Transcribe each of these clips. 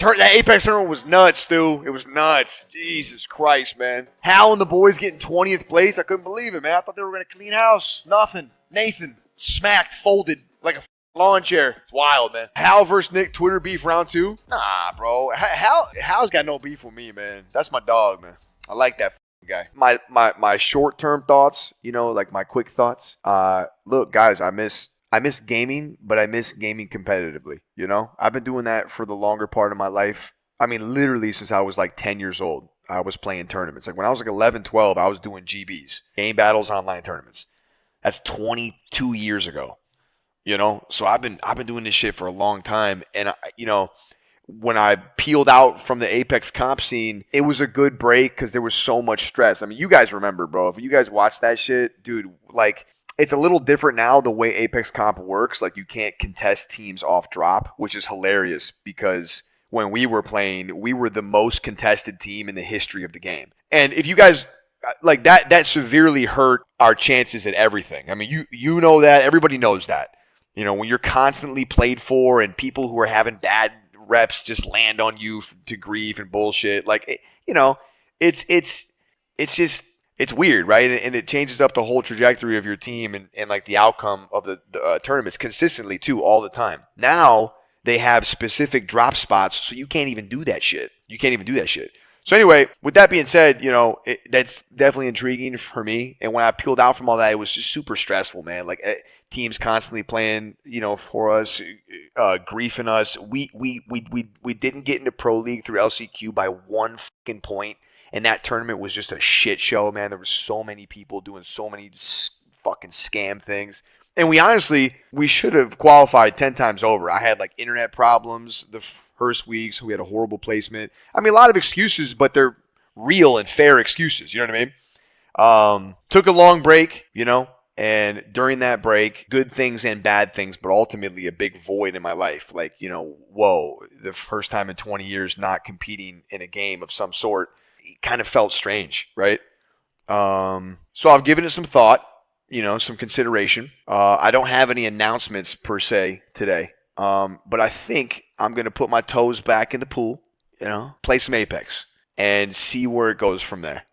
That Apex tournament was nuts, Stu. It was nuts. Jesus Christ, man. Hal and the boys getting 20th place. I couldn't believe it, man. I thought they were going to clean house. Nothing. Nathan smacked, folded like a lawn chair. It's wild, man. Hal versus Nick, Twitter beef round 2. Nah, bro. Hal's got no beef with me, man. That's my dog, man. I like that guy. My short-term thoughts, like my quick thoughts. Look, guys, I miss gaming, but I miss gaming competitively, I've been doing that for the longer part of my life. I mean, literally since I was like 10 years old, I was playing tournaments. Like when I was like 11, 12, I was doing GBs, game battles, online tournaments. That's 22 years ago, So I've been doing this shit for a long time. And, when I peeled out from the Apex comp scene, it was a good break because there was so much stress. I mean, you guys remember, bro. If you guys watch that shit, dude, like, it's a little different now the way Apex comp works. Like, you can't contest teams off drop, which is hilarious because when we were playing, we were the most contested team in the history of the game. And if you guys, like, that severely hurt our chances at everything. I mean, you know that. Everybody knows that. When you're constantly played for and people who are having bad reps just land on you to grief and bullshit. Like, it's just, it's weird, right? And it changes up the whole trajectory of your team and like the outcome of the tournaments consistently too, all the time. Now they have specific drop spots, so you can't even do that shit. So anyway, with that being said, that's definitely intriguing for me. And when I peeled out from all that, it was just super stressful, man. Like teams constantly playing, for us, griefing us. We didn't get into Pro League through LCQ by 1 fucking point. And that tournament was just a shit show, man. There were so many people doing so many fucking scam things. And we should have qualified 10 times over. I had like internet problems the first week, so we had a horrible placement. I mean, a lot of excuses, but they're real and fair excuses. You know what I mean? Took a long break, and during that break, good things and bad things, but ultimately a big void in my life. Like, whoa, the first time in 20 years not competing in a game of some sort. It kind of felt strange, right? So I've given it some thought, some consideration. I don't have any announcements per se today, but I think I'm going to put my toes back in the pool, play some Apex and see where it goes from there,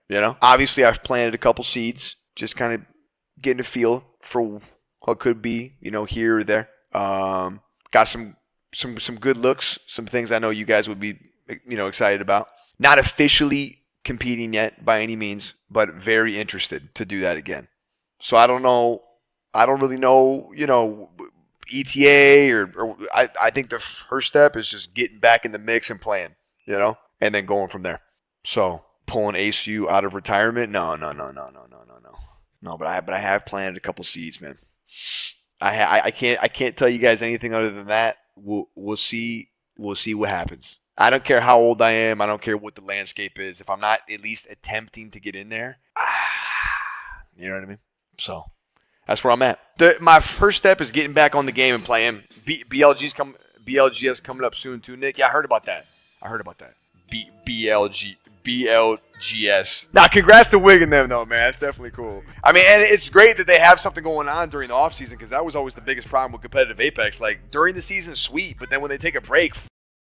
Obviously, I've planted a couple seeds, just kind of getting a feel for what could be, here or there. Got some good looks, some things I know you guys would be, excited about. Not officially competing yet by any means, but very interested to do that again. So I don't really know, ETA or I think the first step is just getting back in the mix and playing, and then going from there. So pulling ACU out of retirement, no. No, but I have planted a couple seeds, man. I can't tell you guys anything other than that. We'll see what happens. I don't care how old I am. I don't care what the landscape is. If I'm not at least attempting to get in there, you know what I mean? So that's where I'm at. My first step is getting back on the game and playing. BLGS coming up soon too, Nick. Yeah, I heard about that. BLGS. Now, congrats to Wig and them, though, man. That's definitely cool. I mean, and it's great that they have something going on during the offseason because that was always the biggest problem with competitive Apex. Like, during the season, sweet, but then when they take a break,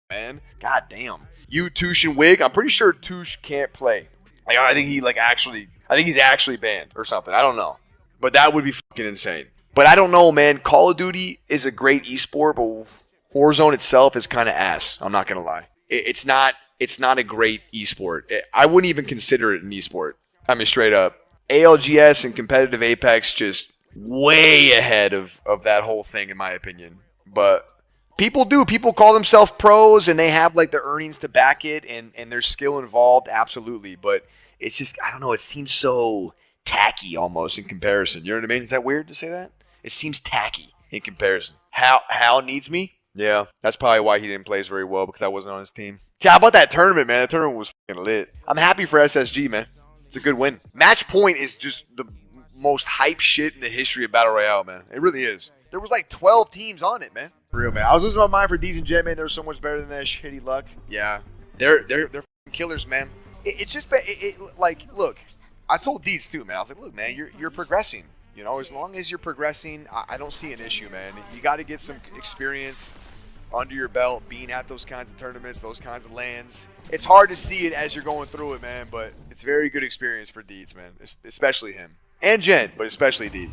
man, god damn. You, Touche, and Wig, I'm pretty sure Touche can't play. Like, I think he's actually banned or something. I don't know. But that would be fucking insane. But I don't know, man. Call of Duty is a great esport, but Warzone itself is kind of ass. I'm not going to lie. It's not a great esport. I wouldn't even consider it an esport. I mean, straight up. ALGS and competitive Apex just way ahead of that whole thing, in my opinion. But people do. People call themselves pros, and they have, like, the earnings to back it, and there's skill involved, absolutely. But it's just, I don't know, it seems so tacky almost in comparison. You know what I mean? Is that weird to say that? It seems tacky in comparison. Hal needs me? Yeah, that's probably why he didn't play as very well, because I wasn't on his team. Yeah, how about that tournament, man? That tournament was fucking lit. I'm happy for SSG, man. It's a good win. Match Point is just the most hype shit in the history of Battle Royale, man. It really is. There was like 12 teams on it, man. For real, man. I was losing my mind for Deez and Jet, man. They're so much better than that shitty luck. Yeah. They're fucking killers, man. It's just, like, look, I told Deez too, man. I was like, look, man, you're progressing. You know, as long as you're progressing, I don't see an issue, man. You got to get some experience. under your belt, being at those kinds of tournaments, those kinds of lands. It's hard to see it as you're going through it, man, but it's a very good experience for Deeds, man, especially him. And Jen, but especially Deeds.